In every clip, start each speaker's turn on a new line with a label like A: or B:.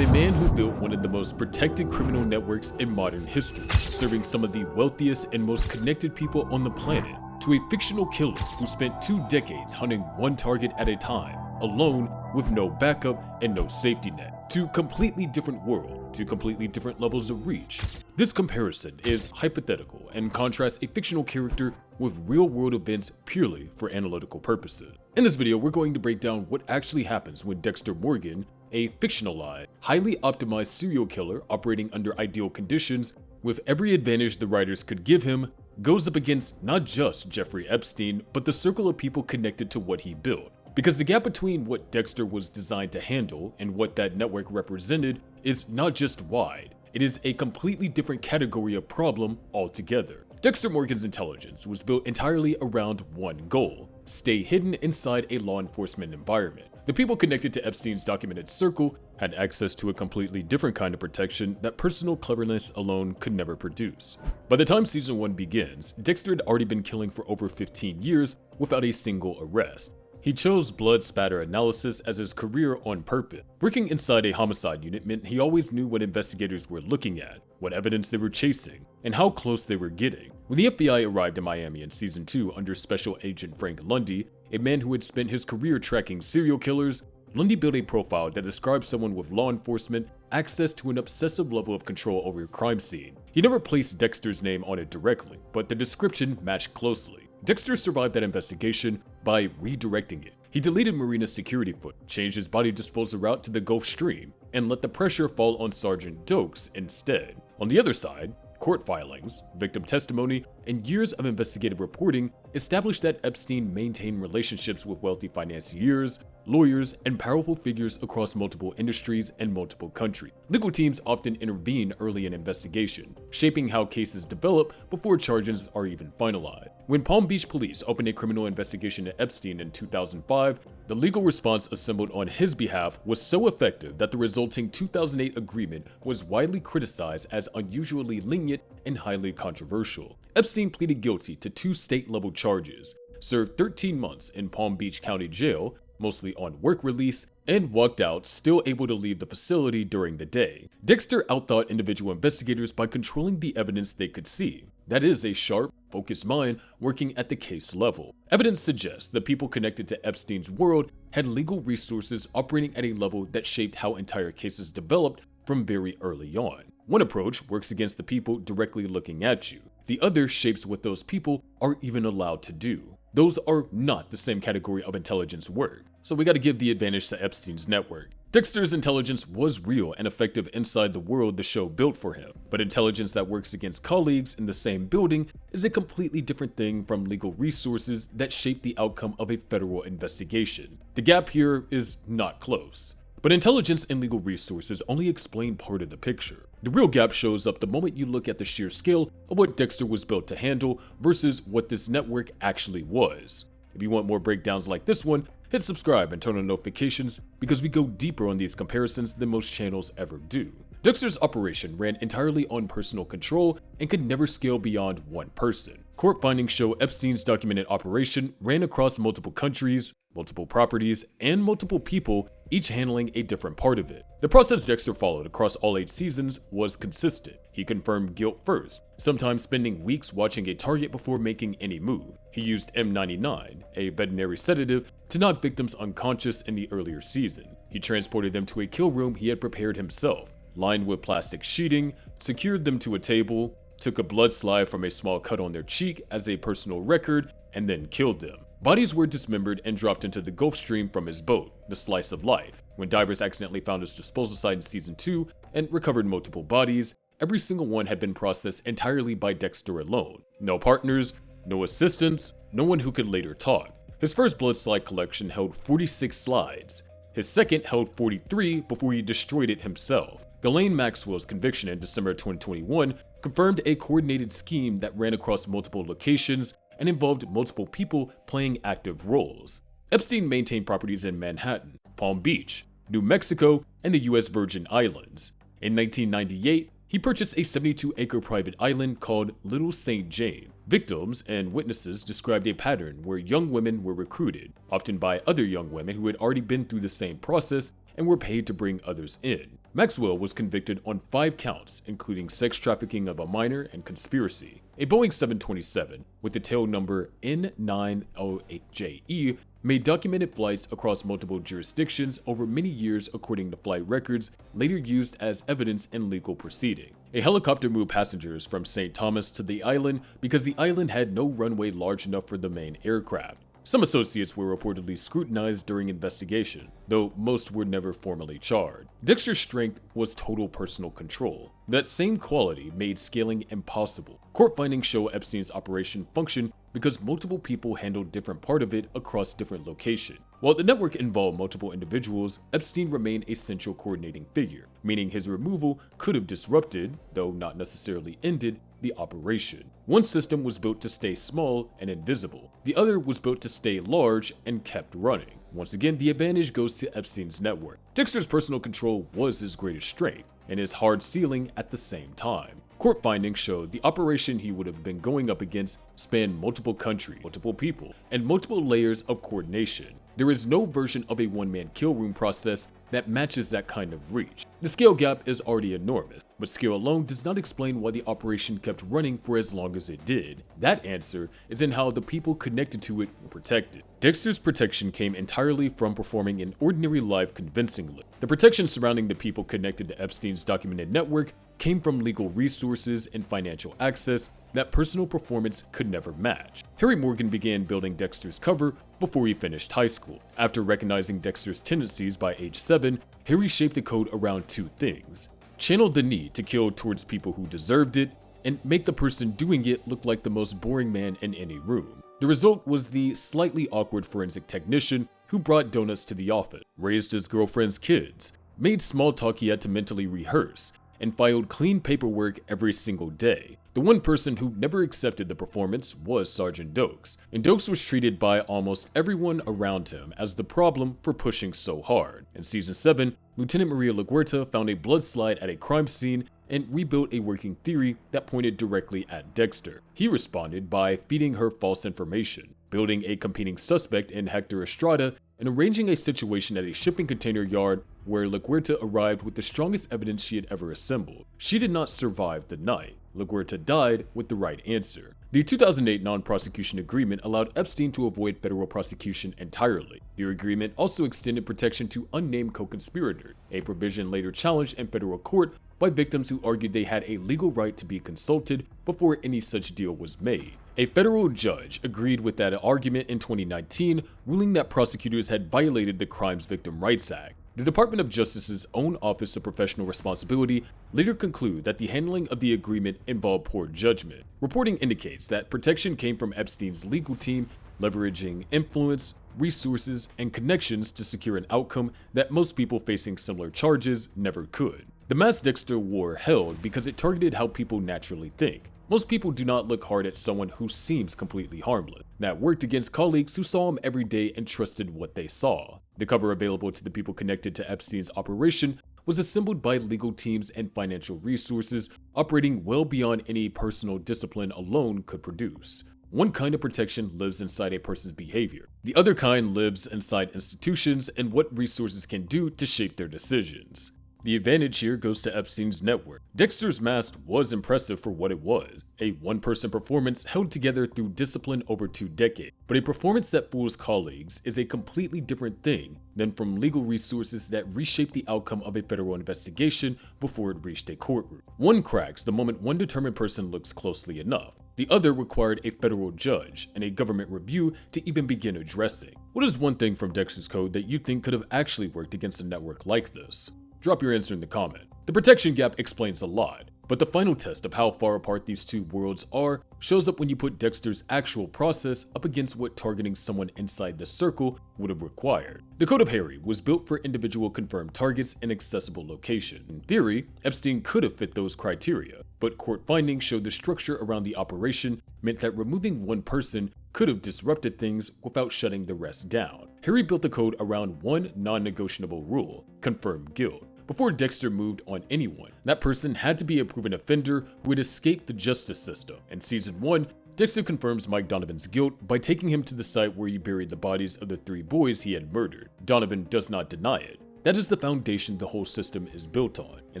A: From a man who built one of the most protected criminal networks in modern history, serving some of the wealthiest and most connected people on the planet, to a fictional killer who spent 2 decades hunting one target at a time, alone with no backup and no safety net. To completely different world, to completely different levels of reach. This comparison is hypothetical and contrasts a fictional character with real-world events purely for analytical purposes. In this video, we're going to break down what actually happens when Dexter Morgan, a fictionalized, highly optimized serial killer operating under ideal conditions, with every advantage the writers could give him, goes up against not just Jeffrey Epstein, but the circle of people connected to what he built. Because the gap between what Dexter was designed to handle and what that network represented is not just wide, it is a completely different category of problem altogether. Dexter Morgan's intelligence was built entirely around one goal: stay hidden inside a law enforcement environment. The people connected to Epstein's documented circle had access to a completely different kind of protection that personal cleverness alone could never produce. By the time season 1 begins, Dexter had already been killing for over 15 years without a single arrest. He chose blood spatter analysis as his career on purpose. Working inside a homicide unit meant he always knew what investigators were looking at, what evidence they were chasing, and how close they were getting. When the FBI arrived in Miami in season 2 under Special Agent Frank Lundy, a man who had spent his career tracking serial killers, Lundy built a profile that described someone with law enforcement access to an obsessive level of control over a crime scene. He never placed Dexter's name on it directly, but the description matched closely. Dexter survived that investigation by redirecting it. He deleted Marina's security footage, changed his body disposal route to the Gulf Stream, and let the pressure fall on Sergeant Dokes instead. On the other side, court filings, victim testimony, and years of investigative reporting established that Epstein maintained relationships with wealthy financiers, lawyers, and powerful figures across multiple industries and multiple countries. Legal teams often intervene early in investigation, shaping how cases develop before charges are even finalized. When Palm Beach police opened a criminal investigation into Epstein in 2005, the legal response assembled on his behalf was so effective that the resulting 2008 agreement was widely criticized as unusually lenient and highly controversial. Epstein pleaded guilty to 2 state-level charges, served 13 months in Palm Beach County Jail, mostly on work release, and walked out still able to leave the facility during the day. Dexter outthought individual investigators by controlling the evidence they could see. That is a sharp, focused mind working at the case level. Evidence suggests the people connected to Epstein's world had legal resources operating at a level that shaped how entire cases developed from very early on. One approach works against the people directly looking at you. The other shapes what those people are even allowed to do. Those are not the same category of intelligence work, so we gotta give the advantage to Epstein's network. Dexter's intelligence was real and effective inside the world the show built for him, but intelligence that works against colleagues in the same building is a completely different thing from legal resources that shape the outcome of a federal investigation. The gap here is not close. But intelligence and legal resources only explain part of the picture. The real gap shows up the moment you look at the sheer scale of what Dexter was built to handle versus what this network actually was. If you want more breakdowns like this one, hit subscribe and turn on notifications because we go deeper on these comparisons than most channels ever do. Dexter's operation ran entirely on personal control and could never scale beyond one person. Court findings show Epstein's documented operation ran across multiple countries, multiple properties, and multiple people, each handling a different part of it. The process Dexter followed across all 8 seasons was consistent. He confirmed guilt first, sometimes spending weeks watching a target before making any move. He used M99, a veterinary sedative, to knock victims unconscious in the earlier season. He transported them to a kill room he had prepared himself, lined with plastic sheeting, secured them to a table, took a blood slide from a small cut on their cheek as a personal record, and then killed them. Bodies were dismembered and dropped into the Gulf Stream from his boat, the Slice of Life. When divers accidentally found his disposal site in season 2 and recovered multiple bodies, every single one had been processed entirely by Dexter alone. No partners, no assistants, no one who could later talk. His first blood slide collection held 46 slides. His second held 43 before he destroyed it himself. Ghislaine Maxwell's conviction in December 2021 confirmed a coordinated scheme that ran across multiple locations and involved multiple people playing active roles. Epstein maintained properties in Manhattan, Palm Beach, New Mexico, and the US Virgin Islands. In 1998, he purchased a 72-acre private island called Little St. James. Victims and witnesses described a pattern where young women were recruited, often by other young women who had already been through the same process and were paid to bring others in. Maxwell was convicted on 5 counts, including sex trafficking of a minor and conspiracy. A Boeing 727 with the tail number N908JE made documented flights across multiple jurisdictions over many years according to flight records, later used as evidence in legal proceeding. A helicopter moved passengers from St. Thomas to the island because the island had no runway large enough for the main aircraft. Some associates were reportedly scrutinized during investigation, though most were never formally charged. Dexter's strength was total personal control. That same quality made scaling impossible. Court findings show Epstein's operation functioned because multiple people handled different part of it across different locations. While the network involved multiple individuals, Epstein remained a central coordinating figure, meaning his removal could have disrupted, though not necessarily ended, the operation. One system was built to stay small and invisible. The other was built to stay large and kept running. Once again, the advantage goes to Epstein's network. Dexter's personal control was his greatest strength, and his hard ceiling at the same time. Court findings showed the operation he would have been going up against spanned multiple countries, multiple people, and multiple layers of coordination. There is no version of a one-man kill room process that matches that kind of reach. The scale gap is already enormous, but scale alone does not explain why the operation kept running for as long as it did. That answer is in how the people connected to it were protected. Dexter's protection came entirely from performing in ordinary life convincingly. The protection surrounding the people connected to Epstein's documented network came from legal resources and financial access that personal performance could never match. Harry Morgan began building Dexter's cover before he finished high school. After recognizing Dexter's tendencies by age 7, Harry shaped the code around 2 things: channeled the need to kill towards people who deserved it, and make the person doing it look like the most boring man in any room. The result was the slightly awkward forensic technician who brought donuts to the office, raised his girlfriend's kids, made small talk he had to mentally rehearse, and filed clean paperwork every single day. The one person who never accepted the performance was Sergeant Dokes, and Dokes was treated by almost everyone around him as the problem for pushing so hard. In Season 7, Lieutenant Maria LaGuerta found a blood slide at a crime scene and rebuilt a working theory that pointed directly at Dexter. He responded by feeding her false information, building a competing suspect in Hector Estrada, and arranging a situation at a shipping container yard where LaGuerta arrived with the strongest evidence she had ever assembled. She did not survive the night. LaGuerta died with the right answer. The 2008 non-prosecution agreement allowed Epstein to avoid federal prosecution entirely. The agreement also extended protection to unnamed co-conspirators, a provision later challenged in federal court by victims who argued they had a legal right to be consulted before any such deal was made. A federal judge agreed with that argument in 2019, ruling that prosecutors had violated the Crimes Victim Rights Act. The Department of Justice's own Office of Professional Responsibility later concluded that the handling of the agreement involved poor judgment. Reporting indicates that protection came from Epstein's legal team, leveraging influence, resources, and connections to secure an outcome that most people facing similar charges never could. The mask Dexter wore held because it targeted how people naturally think. Most people do not look hard at someone who seems completely harmless. That worked against colleagues who saw him every day and trusted what they saw. The cover available to the people connected to Epstein's operation was assembled by legal teams and financial resources operating well beyond any personal discipline alone could produce. One kind of protection lives inside a person's behavior. The other kind lives inside institutions and what resources can do to shape their decisions. The advantage here goes to Epstein's network. Dexter's mask was impressive for what it was, a one-person performance held together through discipline over 2 decades. But a performance that fools colleagues is a completely different thing than from legal resources that reshape the outcome of a federal investigation before it reached a courtroom. One cracks the moment one determined person looks closely enough. The other required a federal judge and a government review to even begin addressing. What is one thing from Dexter's code that you think could have actually worked against a network like this? Drop your answer in the comment. The protection gap explains a lot, but the final test of how far apart these two worlds are shows up when you put Dexter's actual process up against what targeting someone inside the circle would have required. The Code of Harry was built for individual confirmed targets in accessible location. In theory, Epstein could have fit those criteria, but court findings showed the structure around the operation meant that removing one person could have disrupted things without shutting the rest down. Harry built the code around one non-negotiable rule: confirmed guilt. Before Dexter moved on anyone, that person had to be a proven offender who had escaped the justice system. In Season 1, Dexter confirms Mike Donovan's guilt by taking him to the site where he buried the bodies of the 3 boys he had murdered. Donovan does not deny it. That is the foundation the whole system is built on. In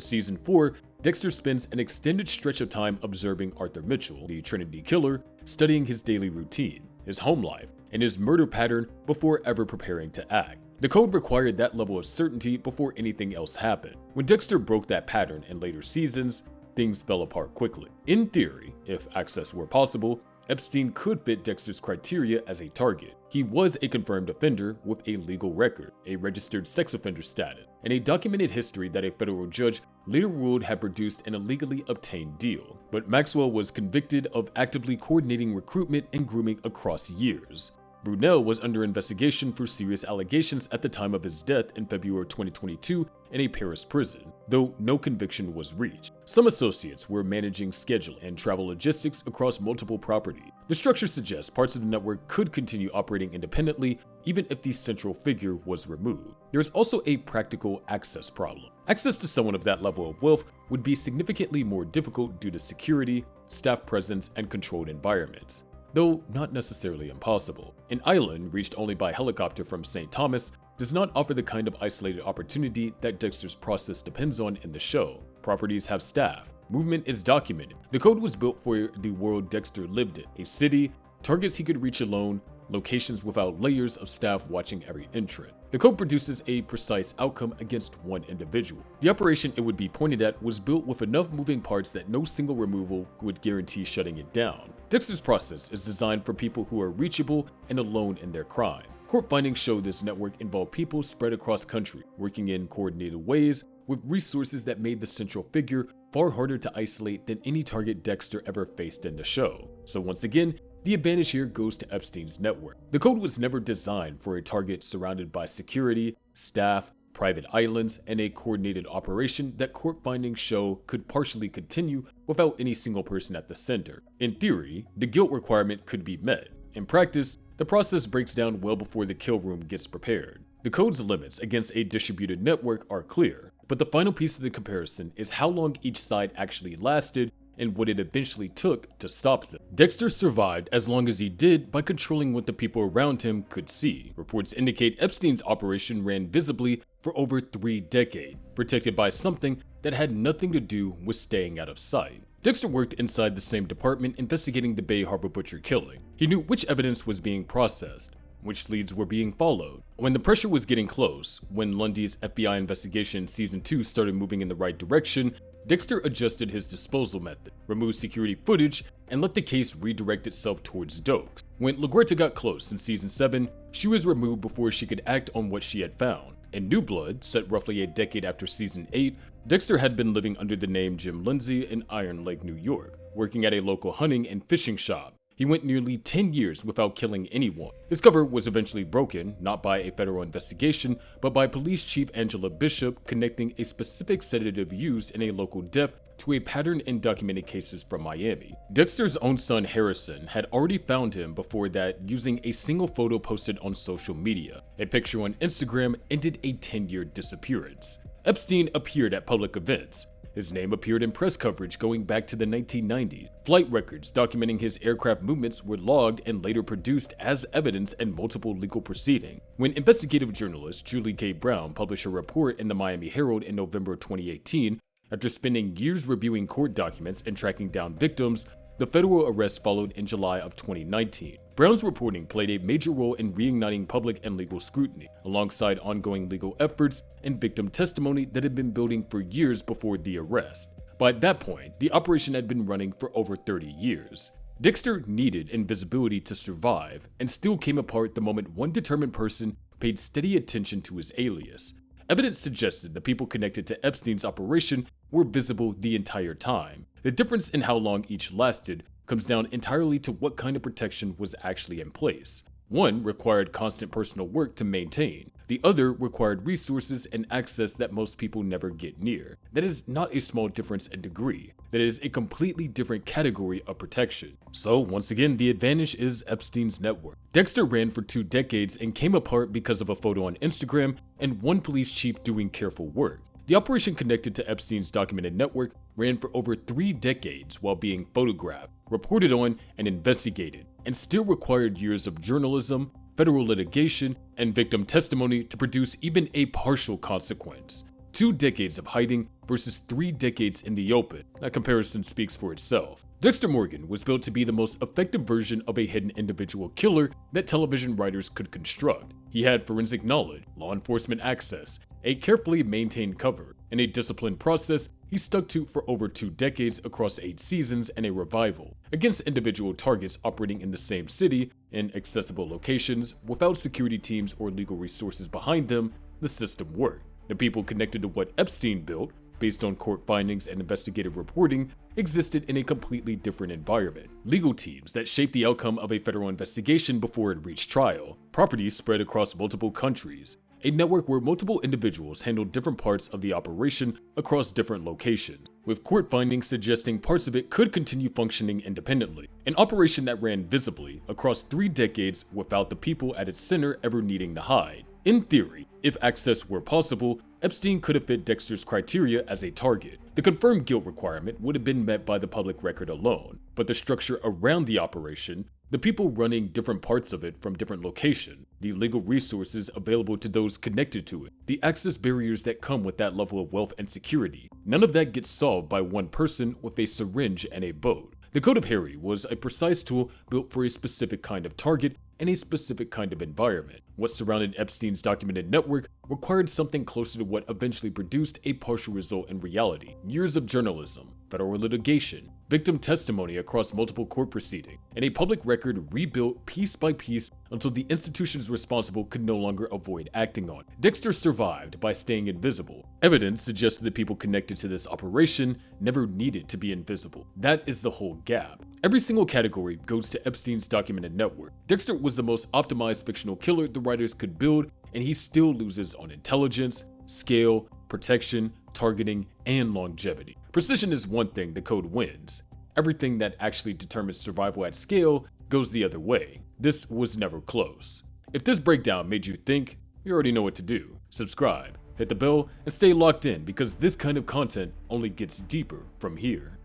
A: Season 4, Dexter spends an extended stretch of time observing Arthur Mitchell, the Trinity Killer, studying his daily routine, his home life, and his murder pattern before ever preparing to act. The code required that level of certainty before anything else happened. When Dexter broke that pattern in later seasons, things fell apart quickly. In theory, if access were possible, Epstein could fit Dexter's criteria as a target. He was a confirmed offender with a legal record, a registered sex offender status, and a documented history that a federal judge later ruled had produced an illegally obtained deal. But Maxwell was convicted of actively coordinating recruitment and grooming across years. Brunel was under investigation for serious allegations at the time of his death in February 2022 in a Paris prison, though no conviction was reached. Some associates were managing schedule and travel logistics across multiple properties. The structure suggests parts of the network could continue operating independently even if the central figure was removed. There is also a practical access problem. Access to someone of that level of wealth would be significantly more difficult due to security, staff presence, and controlled environments, though not necessarily impossible. An island reached only by helicopter from St. Thomas does not offer the kind of isolated opportunity that Dexter's process depends on in the show. Properties have staff. Movement is documented. The code was built for the world Dexter lived in, a city, targets he could reach alone, locations without layers of staff watching every entrance. The code produces a precise outcome against one individual. The operation it would be pointed at was built with enough moving parts that no single removal would guarantee shutting it down. Dexter's process is designed for people who are reachable and alone in their crime. Court findings show this network involved people spread across country, working in coordinated ways with resources that made the central figure far harder to isolate than any target Dexter ever faced in the show. So once again, the advantage here goes to Epstein's network. The code was never designed for a target surrounded by security, staff, private islands, and a coordinated operation that court findings show could partially continue without any single person at the center. In theory, the guilt requirement could be met. In practice, the process breaks down well before the kill room gets prepared. The code's limits against a distributed network are clear, but the final piece of the comparison is how long each side actually lasted and what it eventually took to stop them. Dexter survived as long as he did by controlling what the people around him could see. Reports indicate Epstein's operation ran visibly for over 3 decades, protected by something that had nothing to do with staying out of sight. Dexter worked inside the same department investigating the Bay Harbor butcher killing. He knew which evidence was being processed, which leads were being followed. When the pressure was getting close, when Lundy's FBI investigation in Season 2 started moving in the right direction, Dexter adjusted his disposal method, removed security footage, and let the case redirect itself towards Dokes. When LaGuerta got close in Season 7, she was removed before she could act on what she had found. In New Blood, set roughly a decade after Season 8, Dexter had been living under the name Jim Lindsay in Iron Lake, New York, working at a local hunting and fishing shop. He went nearly 10 years without killing anyone. His cover was eventually broken, not by a federal investigation, but by Police Chief Angela Bishop connecting a specific sedative used in a local death to a pattern in documented cases from Miami. Dexter's own son Harrison had already found him before that using a single photo posted on social media. A picture on Instagram ended a 10-year disappearance. Epstein appeared at public events. His name appeared in press coverage going back to the 1990s. Flight records documenting his aircraft movements were logged and later produced as evidence in multiple legal proceedings. When investigative journalist Julie K. Brown published a report in the Miami Herald in November 2018, after spending years reviewing court documents and tracking down victims, the federal arrest followed in July of 2019. Brown's reporting played a major role in reigniting public and legal scrutiny, alongside ongoing legal efforts and victim testimony that had been building for years before the arrest. By that point, the operation had been running for over 30 years. Dexter needed invisibility to survive, and still came apart the moment one determined person paid steady attention to his alias. Evidence suggested the people connected to Epstein's operation were visible the entire time. The difference in how long each lasted comes down entirely to what kind of protection was actually in place. One required constant personal work to maintain. The other required resources and access that most people never get near. That is not a small difference in degree. That is a completely different category of protection. So once again, the advantage is Epstein's network. Dexter ran for 2 decades and came apart because of a photo on Instagram and one police chief doing careful work. The operation connected to Epstein's documented network ran for over 3 decades while being photographed, reported on, and investigated, and still required years of journalism, federal litigation, and victim testimony to produce even a partial consequence. 2 decades of hiding versus 3 decades in the open. That comparison speaks for itself. Dexter Morgan was built to be the most effective version of a hidden individual killer that television writers could construct. He had forensic knowledge, law enforcement access, a carefully maintained cover, and a disciplined process he stuck to for over 2 decades across 8 seasons and a revival. Against individual targets operating in the same city, in accessible locations, without security teams or legal resources behind them, the system worked. The people connected to what Epstein built, based on court findings and investigative reporting, existed in a completely different environment. Legal teams that shaped the outcome of a federal investigation before it reached trial, properties spread across multiple countries, a network where multiple individuals handled different parts of the operation across different locations, with court findings suggesting parts of it could continue functioning independently. An operation that ran visibly across 3 decades without the people at its center ever needing to hide. In theory, if access were possible, Epstein could have fit Dexter's criteria as a target. The confirmed guilt requirement would have been met by the public record alone, but the structure around the operation, the people running different parts of it from different locations, the legal resources available to those connected to it, the access barriers that come with that level of wealth and security, none of that gets solved by one person with a syringe and a boat. The Code of Harry was a precise tool built for a specific kind of target and a specific kind of environment. What surrounded Epstein's documented network required something closer to what eventually produced a partial result in reality. Years of journalism, federal litigation, victim testimony across multiple court proceedings, and a public record rebuilt piece by piece until the institutions responsible could no longer avoid acting on it. Dexter survived by staying invisible. Evidence suggested the people connected to this operation never needed to be invisible. That is the whole gap. Every single category goes to Epstein's documented network. Dexter was the most optimized fictional killer the writers could build, and he still loses on intelligence, scale, protection, targeting, and longevity. Precision is one thing the code wins. Everything that actually determines survival at scale goes the other way. This was never close. If this breakdown made you think, you already know what to do. Subscribe, hit the bell, and stay locked in because this kind of content only gets deeper from here.